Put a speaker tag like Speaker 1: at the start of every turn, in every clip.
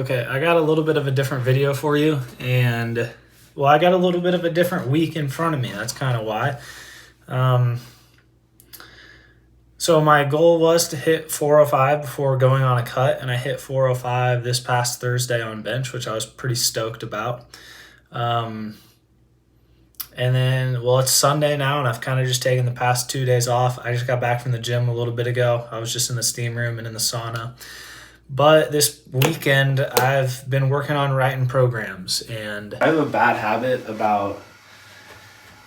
Speaker 1: Okay, I got a little bit of a different video for you, and well, I got a little bit of a different week in front of me. That's kind of why. Um, so my goal was to hit 405 before going on a cut, and I hit 405 this past Thursday on bench, which I was pretty stoked about. Um, and then, well, it's Sunday now, and I've kind of just taken the past 2 days off. I just got back from the gym a little bit ago. I was just in the steam room and in the sauna. But this weekend, I've been working on writing programs, and I have a bad habit about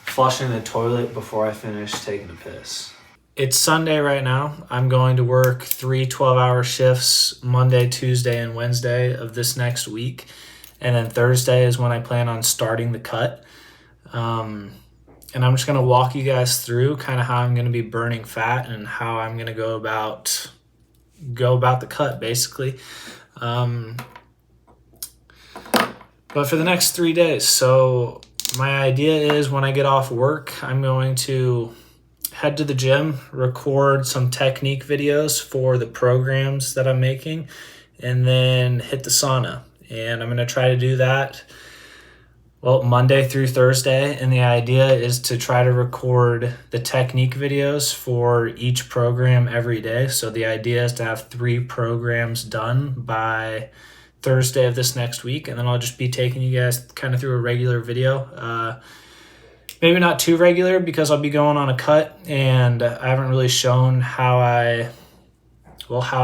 Speaker 1: flushing the toilet before I finish taking a piss. It's Sunday right now. I'm going to work 3 12-hour shifts Monday, Tuesday, and Wednesday of this next week. And then Thursday is when I plan on starting the cut. And I'm just going to walk you guys through kind of how I'm going to be burning fat and how I'm going to go about the cut, basically. But for the next 3 days, so my idea is when I get off work, I'm going to head to the gym, record some technique videos for the programs that I'm making, and then hit the sauna. And I'm going to try to do that Monday through Thursday, and the idea is to try to record the technique videos for each program every day. So the idea is to have 3 programs done by Thursday of this next week, and then I'll just be taking you guys kind of through a regular video. Maybe not too regular because I'll be going on a cut, and I haven't really shown how I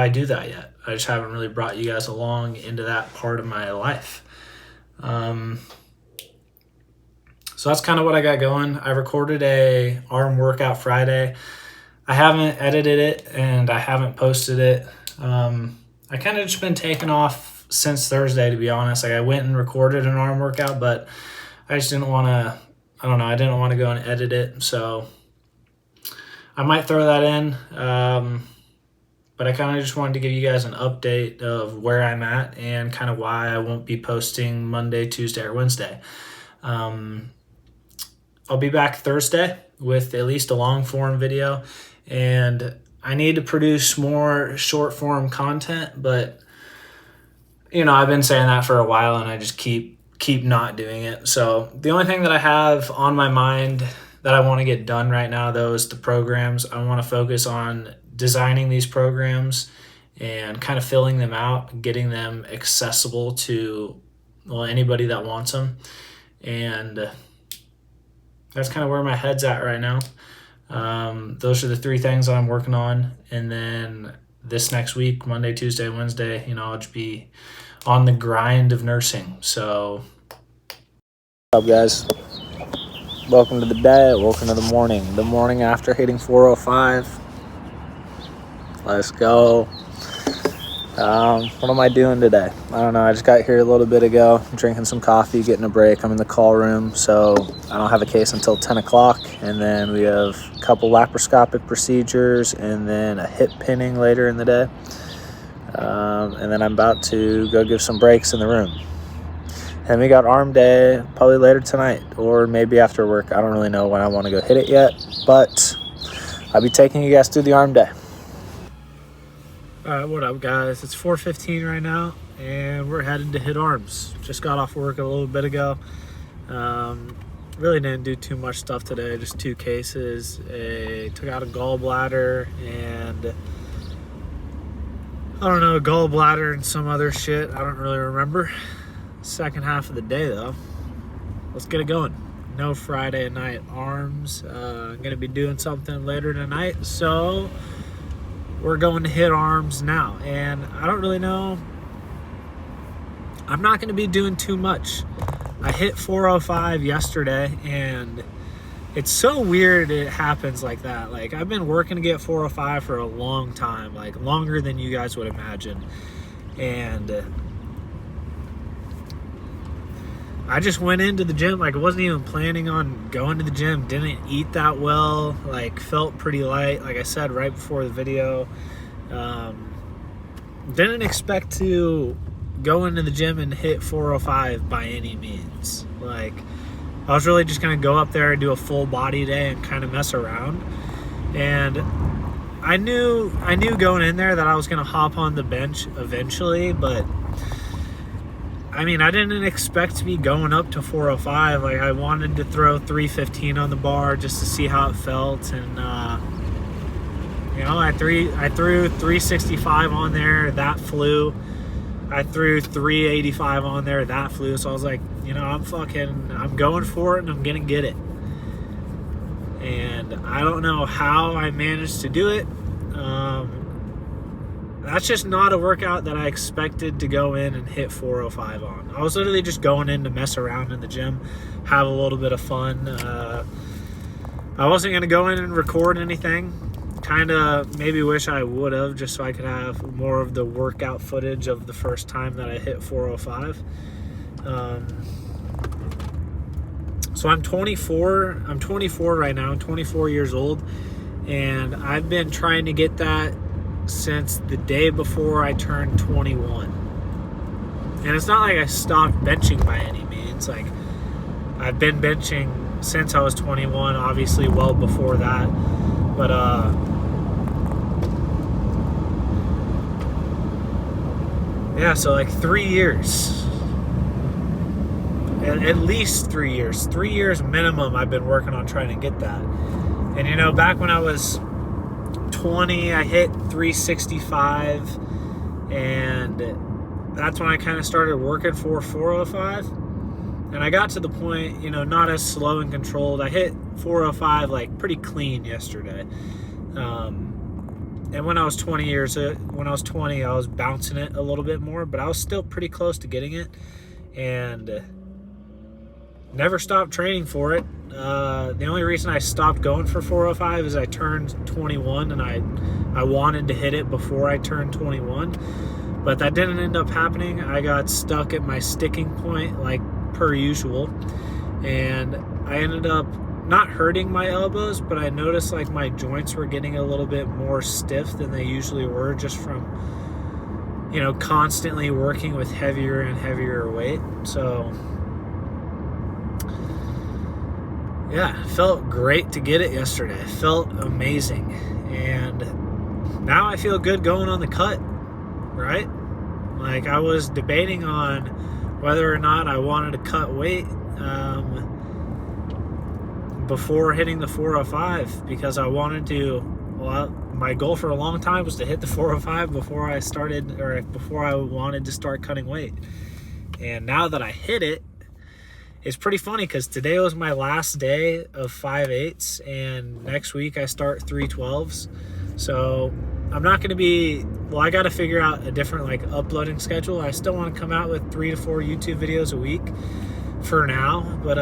Speaker 1: do that yet. I just haven't really brought you guys along into that part of my life. So that's kind of what I got going. I recorded a arm workout Friday. I haven't edited it and I haven't posted it. I kind of just been taking off since Thursday, to be honest. Like, I went and recorded an arm workout, but I just didn't want to, I didn't want to go and edit it. So I might throw that in. But I kind of just wanted to give you guys an update of where I'm at and kind of why I won't be posting Monday, Tuesday, or Wednesday. I'll be back Thursday with at least a long form video, and I need to produce more short form content, but I've been saying that for a while and I just keep not doing it. So the only thing that I have on my mind that I want to get done right now, though, is the programs. I want to focus on designing these programs and kind of filling them out, getting them accessible to anybody that wants them. And that's kind of where my head's at right now. Those are the 3 things that I'm working on. And then this next week, Monday, Tuesday, Wednesday, I'll just be on the grind of nursing. So, what's up, guys? Welcome to the day. Welcome to the morning after hitting 405. Let's go. What am I doing today? I don't know. I just got here a little bit ago, drinking some coffee, getting a break. I'm in the call room, so I don't have a case until 10 o'clock. And then we have a couple laparoscopic procedures and then a hip pinning later in the day. And then I'm about to go give some breaks in the room. And we got arm day probably later tonight or maybe after work. I don't really know when I want to go hit it yet, but I'll be taking you guys through the arm day. All right, what up, guys? It's 4:15 right now, and we're headed to hit arms. Just got off work a little bit ago. Really didn't do too much stuff today, just 2 cases. Took out a gallbladder and a gallbladder and some other shit. I don't really remember. Second half of the day, though. Let's get it going. No Friday night arms. I'm going to be doing something later tonight, so we're going to hit arms now. And I don't really know. I'm not going to be doing too much. I hit 405 yesterday, and it's so weird it happens like that. Like, I've been working to get 405 for a long time, like longer than you guys would imagine. And I just went into the gym, like I wasn't even planning on going to the gym, didn't eat that well, like felt pretty light, like I said right before the video. Didn't expect to go into the gym and hit 405 by any means. Like, I was really just gonna go up there and do a full body day and kind of mess around. And I knew going in there that I was gonna hop on the bench eventually, but I mean, I didn't expect to be going up to 405. Like, I wanted to throw 315 on the bar just to see how it felt, and you know, I threw 365 on there, that flew. I threw 385 on there, that flew. So I was like, you know, I'm going for it, and I'm gonna get it. And I don't know how I managed to do it. That's just not a workout that I expected to go in and hit 405 on. I was literally just going in to mess around in the gym, have a little bit of fun. I wasn't going to go in and record anything. Kind of maybe wish I would have, just so I could have more of the workout footage of the first time that I hit 405. So I'm 24. I'm 24 right now. I'm 24 years old. And I've been trying to get that since the day before I turned 21. And it's not like I stopped benching by any means. Like, I've been benching since I was 21, obviously well before that. But yeah, so like 3 years. At least 3 years. 3 years minimum I've been working on trying to get that. And you know, back when I was 20, I hit 365, and that's when I kind of started working for 405. And I got to the point, you know, not as slow and controlled. I hit 405 like pretty clean yesterday. And when I was 20, I was bouncing it a little bit more, but I was still pretty close to getting it, and never stopped training for it. The only reason I stopped going for 405 is I turned 21, and I wanted to hit it before I turned 21, but that didn't end up happening. I got stuck at my sticking point like per usual, and I ended up not hurting my elbows, but I noticed like my joints were getting a little bit more stiff than they usually were, just from, you know, constantly working with heavier and heavier weight. So yeah, it felt great to get it yesterday. It felt amazing. And now I feel good going on the cut, right? Like, I was debating on whether or not I wanted to cut weight before hitting the 405, because I wanted to, well, my goal for a long time was to hit the 405 before I wanted to start cutting weight. And now that I hit it, it's pretty funny because today was my last day of 5/8s, and next week I start 312s. So I'm not going to be, well, I got to figure out a different like uploading schedule. I still want to come out with 3 to 4 YouTube videos a week for now, but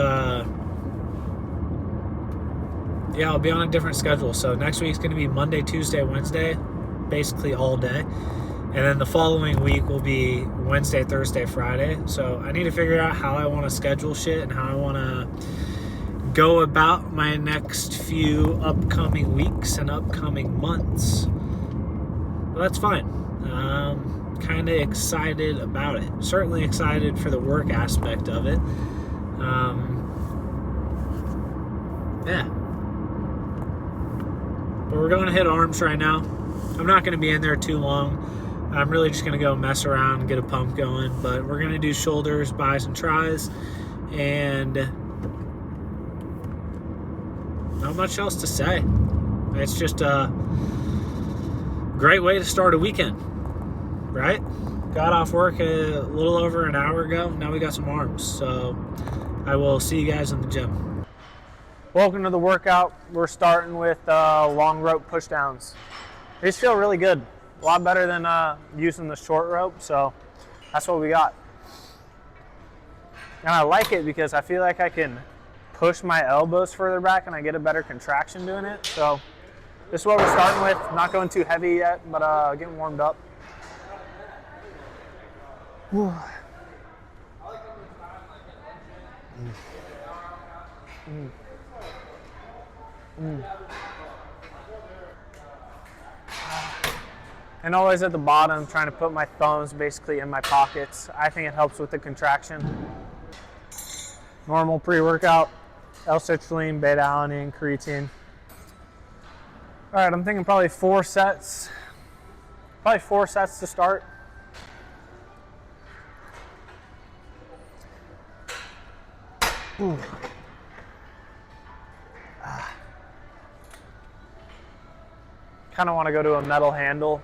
Speaker 1: yeah, I'll be on a different schedule. So next week's going to be Monday, Tuesday, Wednesday, basically all day. And then the following week will be Wednesday, Thursday, Friday. So I need to figure out how I want to schedule shit and how I want to go about my next few upcoming weeks and upcoming months. But that's fine. Kind of excited about it. Certainly excited for the work aspect of it. Yeah. But we're going to hit arms right now. I'm not going to be in there too long. I'm really just going to go mess around and get a pump going. But we're going to do shoulders, bis, and tris. And not much else to say. It's just a great way to start a weekend, right? Got off work a little over an hour ago. Now we got some arms. So I will see you guys in the gym. Welcome to the workout. We're starting with long rope pushdowns. These feel really good. A lot better than using the short rope, so that's what we got. And I like it because I feel like I can push my elbows further back and I get a better contraction doing it. So this is what we're starting with. Not going too heavy yet, but getting warmed up. Whew. And always at the bottom, trying to put my thumbs basically in my pockets. I think it helps with the contraction. Normal pre-workout, L-citrulline, beta-alanine, creatine. All right, I'm thinking probably 4 sets. Probably 4 sets to start.
Speaker 2: Ooh. Kind of want to go to a metal handle.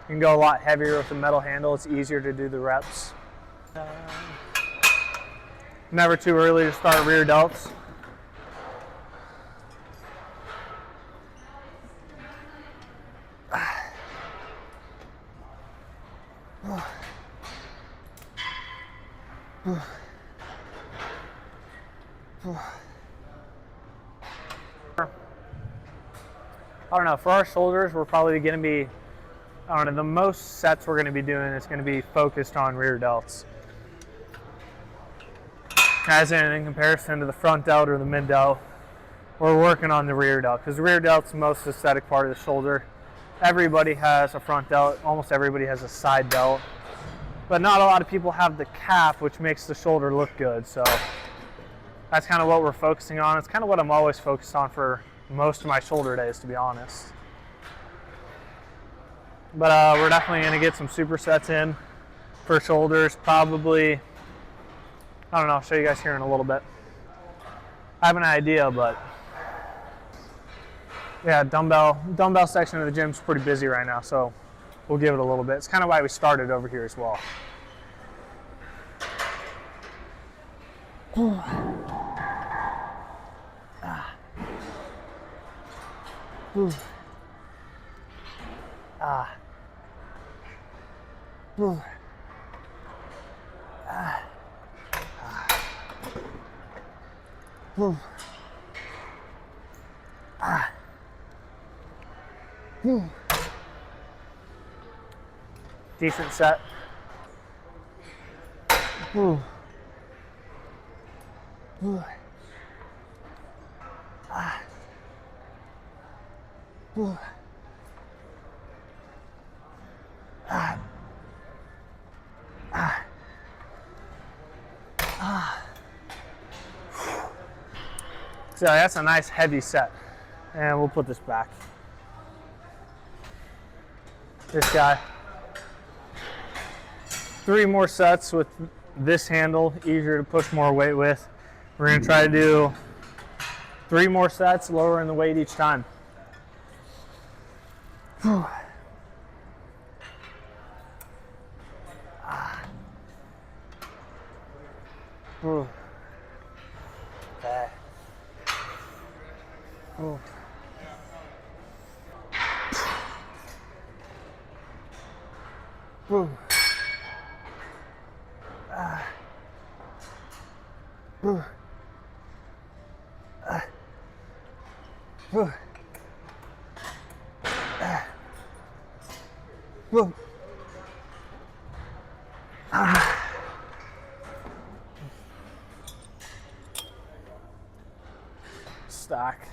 Speaker 2: You can go a lot heavier with the metal handle. It's easier to do the reps. Never too early to start rear delts. I don't know, for our shoulders, we're probably going to be, I don't know, the most sets we're going to be doing is going to be focused on rear delts. As in comparison to the front delt or the mid delt, we're working on the rear delt because the rear delt's the most aesthetic part of the shoulder. Everybody has a front delt, almost everybody has a side delt, but not a lot of people have the cap, which makes the shoulder look good. So that's kind of what we're focusing on. It's kind of what I'm always focused on for most of my shoulder days, to be honest. But we're definitely going to get some supersets in for shoulders, probably. I don't know, I'll show you guys here in a little bit. I have an idea, but yeah, dumbbell section of the gym's pretty busy right now, so we'll give it a little bit. It's kind of why we started over here as well. Decent set. So that's a nice heavy set. And we'll put this back. This guy. 3 more sets with this handle, easier to push more weight with. We're going to try to do 3 more sets, lowering the weight each time. Okay. Stack.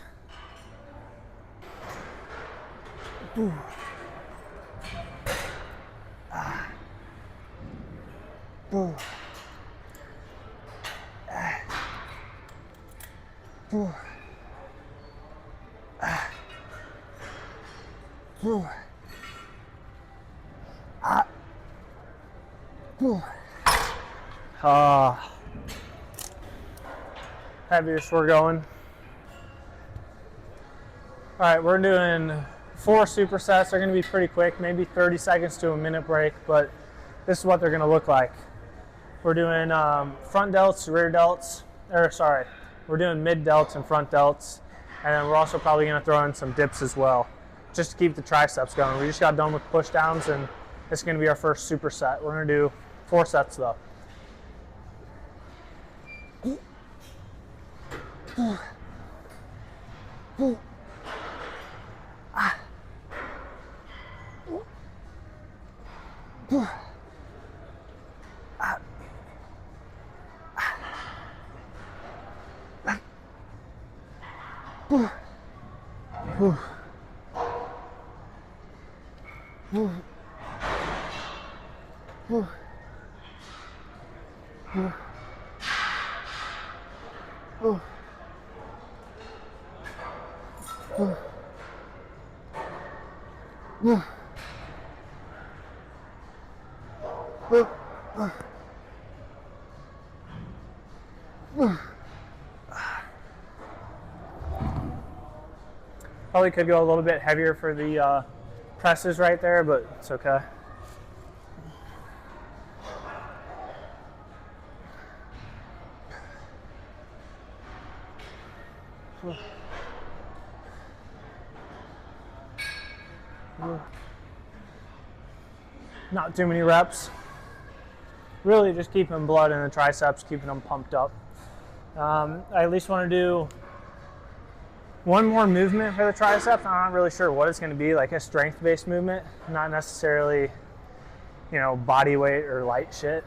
Speaker 2: Heaviest we're going. All right, we're doing 4 supersets. They're going to be pretty quick, maybe 30 seconds to a minute break, but this is what they're going to look like. We're doing front delts, rear delts, we're doing mid delts and front delts, and then we're also probably going to throw in some dips as well, just to keep the triceps going. We just got done with push downs, and it's going to be our first superset. We're going to do 4 sets though. Probably could go a little bit heavier for the presses right there, but it's okay. Not too many reps. Really just keeping blood in the triceps, keeping them pumped up. I at least want to do one more movement for the triceps. I'm not really sure what it's going to be, like a strength-based movement, not necessarily, you know, body weight or light shit.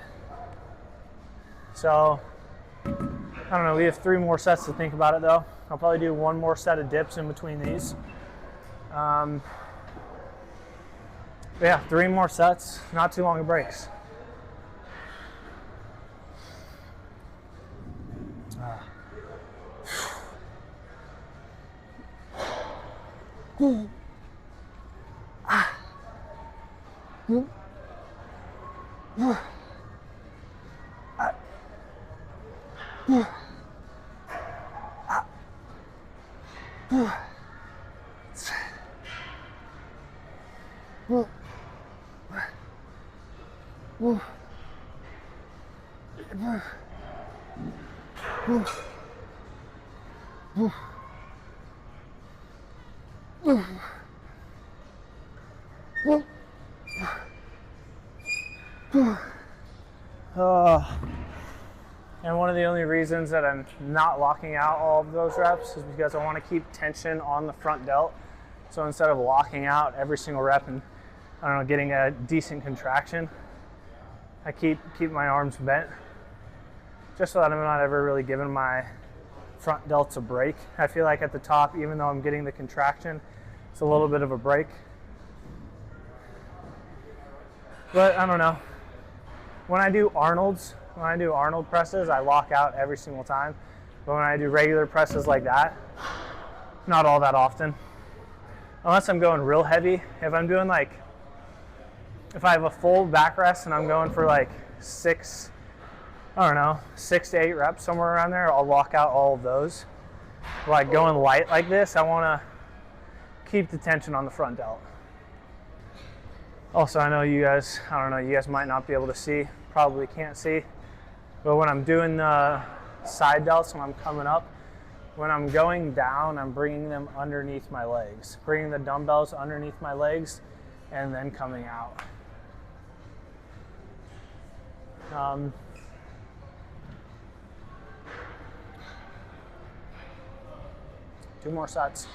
Speaker 2: So, I don't know, we have 3 more sets to think about it though. I'll probably do 1 more set of dips in between these. But yeah, 3 more sets, not too long of breaks. And one of the only reasons that I'm not locking out all of those reps is because I want to keep tension on the front delt. So instead of locking out every single rep and, I don't know, getting a decent contraction, I keep my arms bent just so that I'm not ever really giving my front delts a break. I feel like at the top, even though I'm getting the contraction, it's a little bit of a break. But I don't know. When I do Arnold presses, I lock out every single time. But when I do regular presses like that, not all that often. Unless I'm going real heavy. If I'm doing like, if I have a full back rest and I'm going for like 6 to 8 reps, somewhere around there, I'll lock out all of those. Like going light like this, I want to keep the tension on the front delt. Also, I know you guys, you guys might not be able to see, probably can't see, but when I'm doing the side delts, when I'm coming up, when I'm going down, I'm bringing them underneath my legs, bringing the dumbbells underneath my legs, and then coming out. 2 more sets.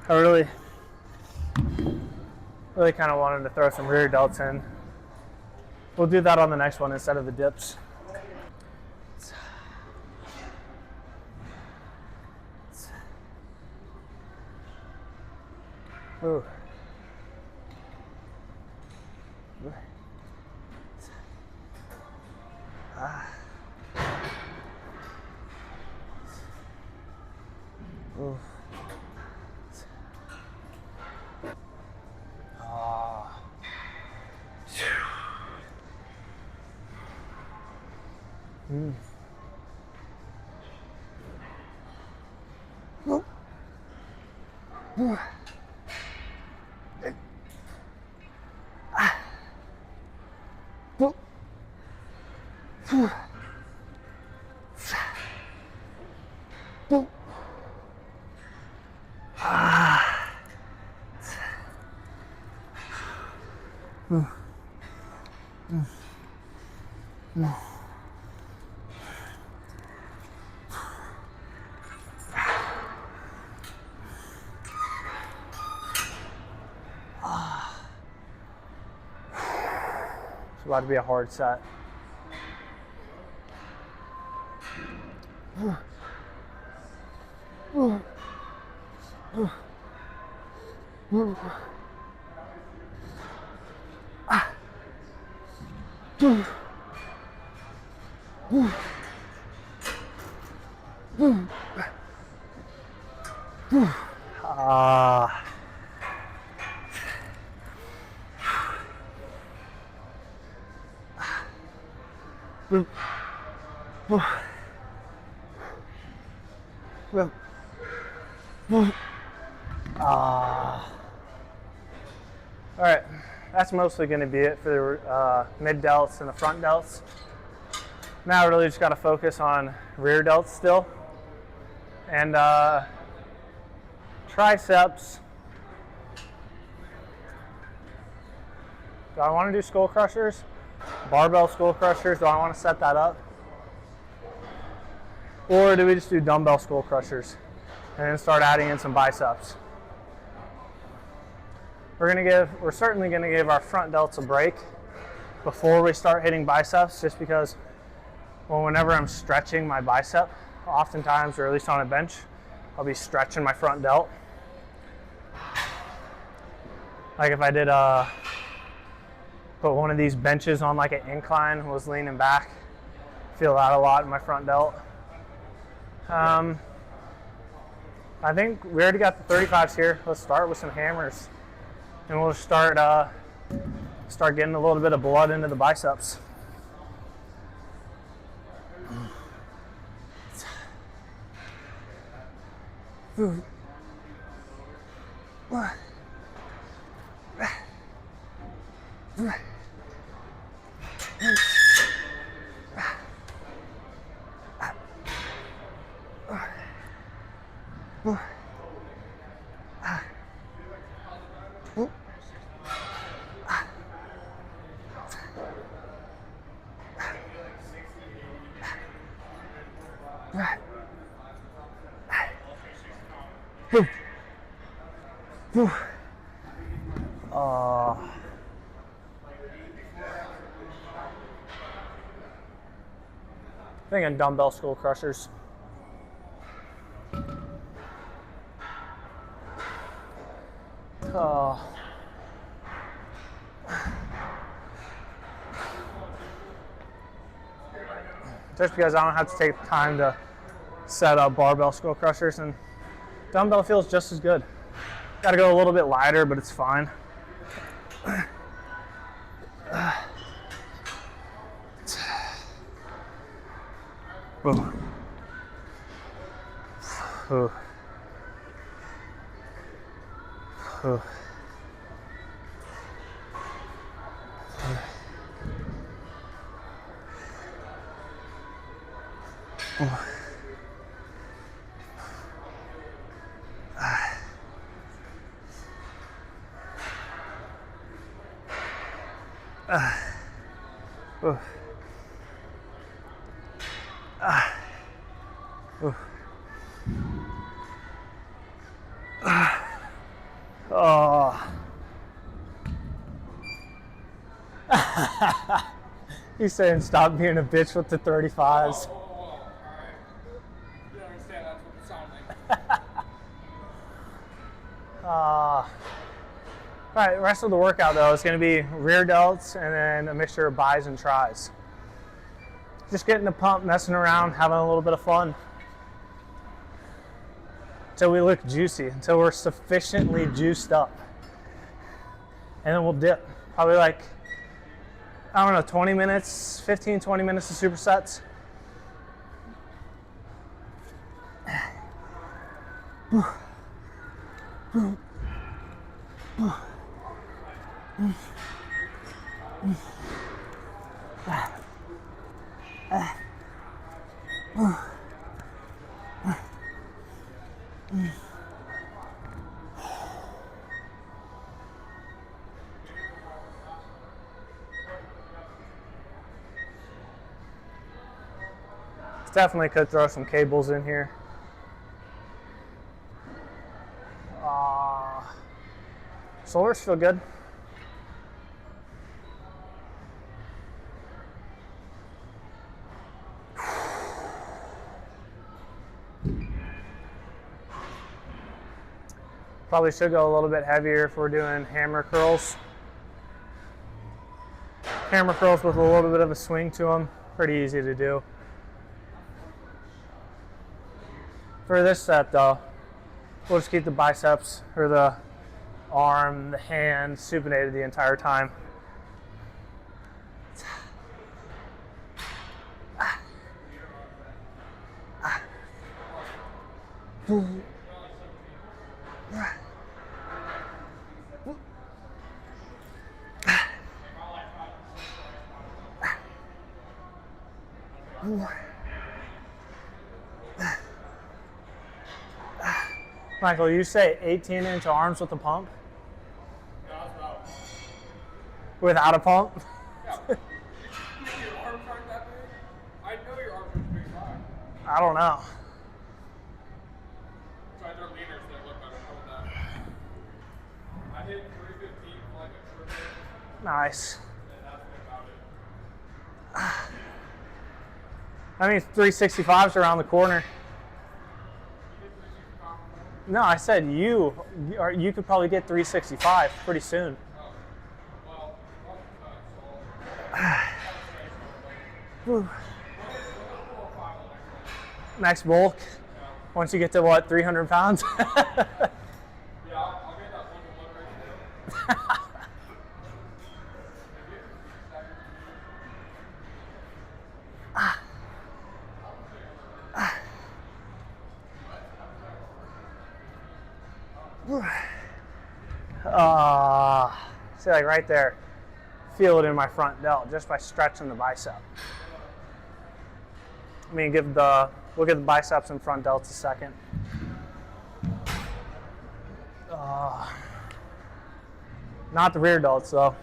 Speaker 2: I really kind of wanted to throw some rear delts in. We'll do that on the next one instead of the dips. Ooh. Ooh. about to be a hard set. All right, that's mostly going to be it for the mid delts and the front delts. Now I really just got to focus on rear delts still. And triceps. Do I want to do skull crushers? Barbell skull crushers, do I want to set that up? Or do we just do dumbbell skull crushers and then start adding in some biceps? We're certainly going to give our front delts a break before we start hitting biceps, just because whenever I'm stretching my bicep, oftentimes, or at least on a bench, I'll be stretching my front delt. Like if I did put one of these benches on like an incline, was leaning back, feel that a lot in my front delt. I think we already got the 35s here. Let's start with some hammers. And we'll start getting a little bit of blood into the biceps. I think on dumbbell skull crushers. Just because I don't have to take time to set up barbell skull crushers, and dumbbell feels just as good. Got to go a little bit lighter, but it's fine. He's saying stop being a bitch with the 35s.
Speaker 3: All right. You understand that's what it sounds like.
Speaker 2: All right, the rest of the workout though is going to be rear delts and then a mixture of bis and tris. Just getting the pump, messing around, having a little bit of fun. Until we look juicy, until we're sufficiently juiced up. And then we'll dip. Probably like, I don't know, 20 minutes, 15, 20 minutes of supersets. Definitely could throw some cables in here. Shoulders feel good. Probably should go a little bit heavier if we're doing hammer curls. Hammer curls with a little bit of a swing to them, pretty easy to do. For this set though, we'll just keep the biceps or the arm, the hand supinated the entire time. Michael, you say 18-inch arms with a pump? Without a pump?
Speaker 3: Your arms aren't that big? I know your arms are big high.
Speaker 2: I don't know.
Speaker 3: Try their leaners, they look better. How about that? I hit 315 for like a triple,
Speaker 2: Nice.
Speaker 3: and that's about it.
Speaker 2: I mean, 365's around the corner. No, I said you could probably get 365 pretty soon. Max bulk. Once you get to what, 300 pounds?
Speaker 3: Yeah, I'll get that 1-to-1 ratio.
Speaker 2: See, like right there, feel it in my front delt just by stretching the bicep. I mean, look at the biceps and front delts a second. Not the rear delts though.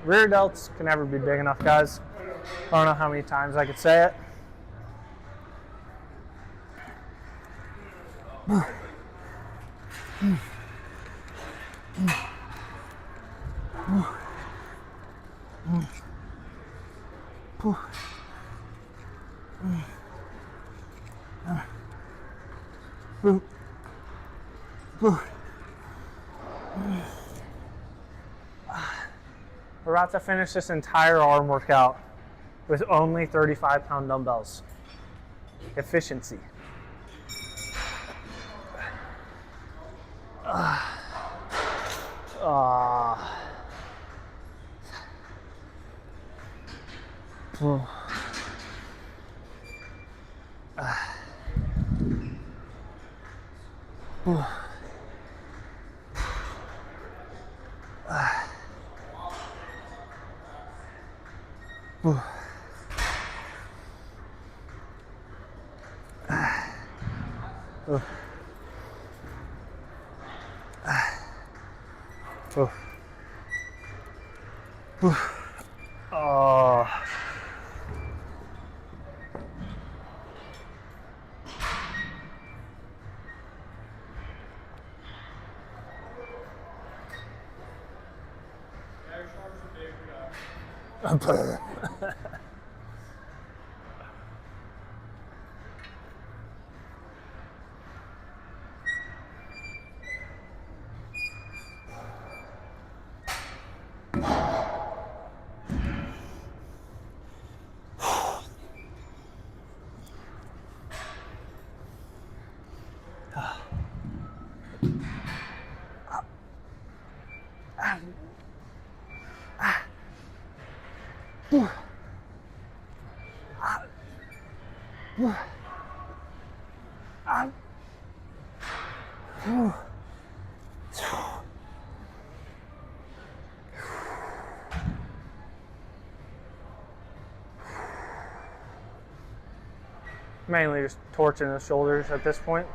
Speaker 2: Rear delts can never be big enough, guys. I don't know how many times I could say it. We're about to finish this entire arm workout with only 35-pound dumbbells. Efficiency.
Speaker 3: Yeah, your shoulders are big.
Speaker 2: Mainly just torching the shoulders at this point.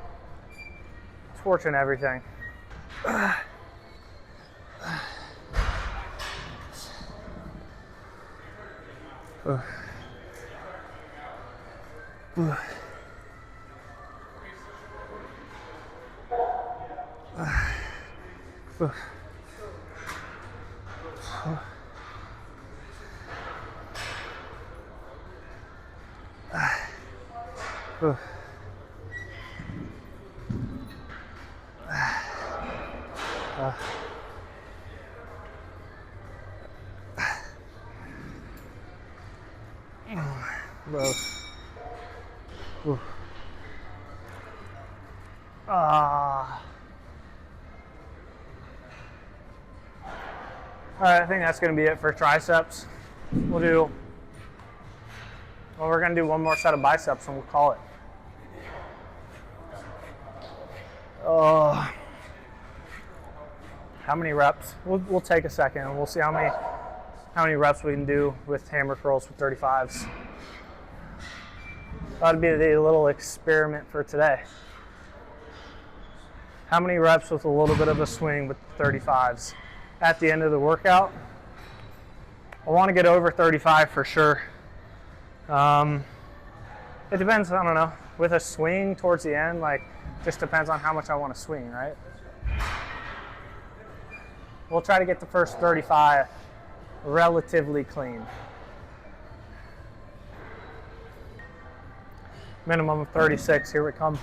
Speaker 2: Torching everything. Both. Oof. Ah. All right, I think that's going to be it for triceps. Well, we're going to do one more set of biceps and we'll call it. How many reps? We'll take a second and we'll see how many reps we can do with hammer curls with 35s. That'd be the little experiment for today. How many reps with a little bit of a swing with 35s at the end of the workout? I want to get over 35 for sure. It depends, I don't know. With a swing towards the end, like, just depends on how much I want to swing, right? We'll try to get the first 35 relatively clean. Minimum of 36, here we come.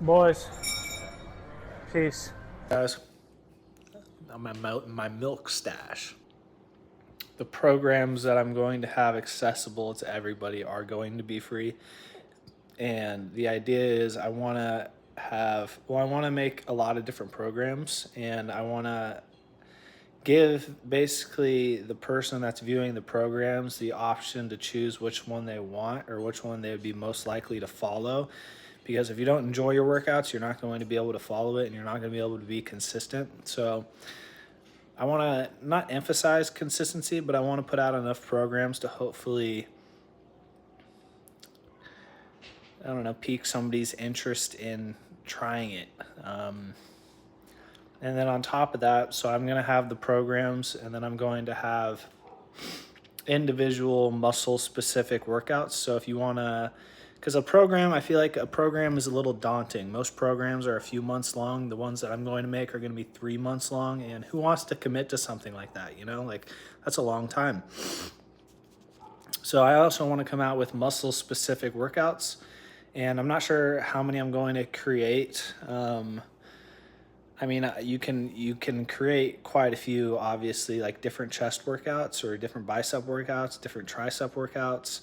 Speaker 2: Boys, peace.
Speaker 1: Guys, my milk stash. The programs that I'm going to have accessible to everybody are going to be free. And the idea is I want to make a lot of different programs, and I want to give basically the person that's viewing the programs the option to choose which one they want or which one they would be most likely to follow. Because if you don't enjoy your workouts, you're not going to be able to follow it and you're not going to be able to be consistent. So I want to not emphasize consistency, but I want to put out enough programs to hopefully, I don't know, pique somebody's interest in trying it. And then on top of that, so I'm going to have the programs, and then I'm going to have individual muscle specific workouts. So if you want to, because I feel like a program is a little daunting. Most programs are a few months long. The ones that I'm going to make are going to be 3 months long. And who wants to commit to something like that? You know, like that's a long time. So I also want to come out with muscle specific workouts, and I'm not sure how many I'm going to create. I mean, you can create quite a few, obviously, like different chest workouts or different bicep workouts, different tricep workouts.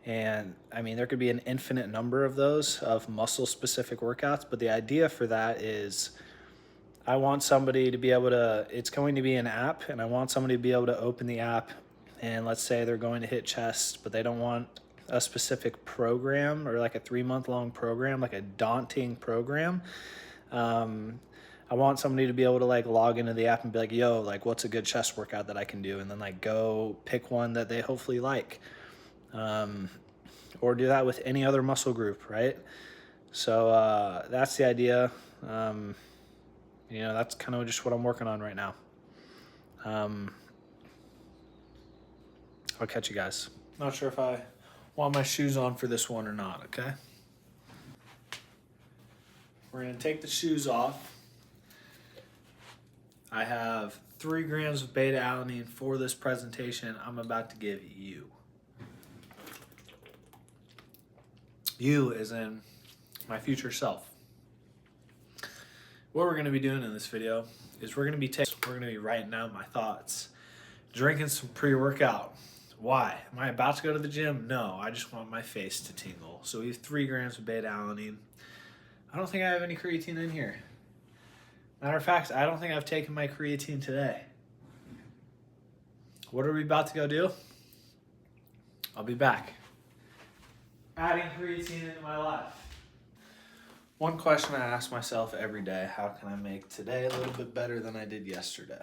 Speaker 1: And I mean, there could be an infinite number of those of muscle specific workouts. But the idea for that is I want somebody to be able to, it's going to be an app, and I want somebody to be able to open the app, and let's say they're going to hit chest, but they don't want a specific program or like a 3-month long program, like a daunting program. I want somebody to be able to like log into the app and be like, yo, like what's a good chest workout that I can do? And then like go pick one that they hopefully like. Or do that with any other muscle group, right? So that's the idea. You know, that's kind of just what I'm working on right now. I'll catch you guys. Not sure if I want my shoes on for this one or not, okay? We're going to take the shoes off. I have 3 grams of beta alanine for this presentation I'm about to give you. You as in my future self. What we're going to be doing in this video is we're going to be writing out my thoughts, drinking some pre-workout Why? Am I about to go to the gym? No, I just want my face to tingle. So we have 3 grams of beta alanine. I don't think I have any creatine in here. Matter of fact, I don't think I've taken my creatine today. What are we about to go do? I'll be back. Adding creatine into my life. One question I ask myself every day, how can I make today a little bit better than I did yesterday?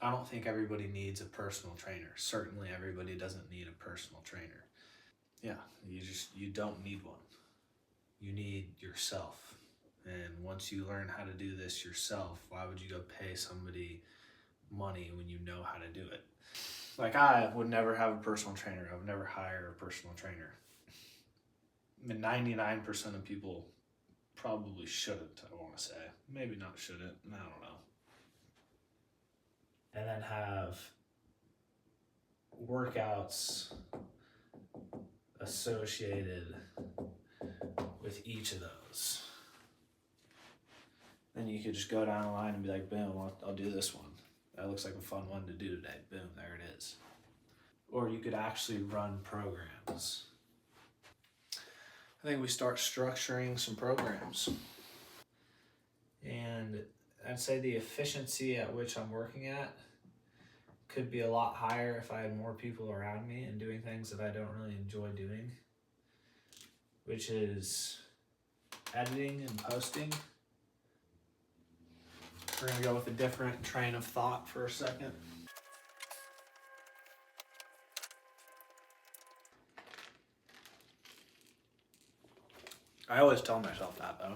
Speaker 1: I don't think everybody needs a personal trainer. Certainly everybody doesn't need a personal trainer. Yeah, you don't need one. You need yourself. And once you learn how to do this yourself, why would you go pay somebody money when you know how to do it? Like, I would never have a personal trainer. I would never hire a personal trainer. I mean, 99% of people probably shouldn't, I want to say. Maybe not shouldn't, I don't know. And then have workouts associated with each of those. Then you could just go down the line and be like, boom, I'll do this one. That looks like a fun one to do today. Boom, there it is. Or you could actually run programs. I think we start structuring some programs. And I'd say the efficiency at which I'm working at could be a lot higher if I had more people around me and doing things that I don't really enjoy doing, which is editing and posting. We're gonna go with a different train of thought for a second. I always tell myself that though.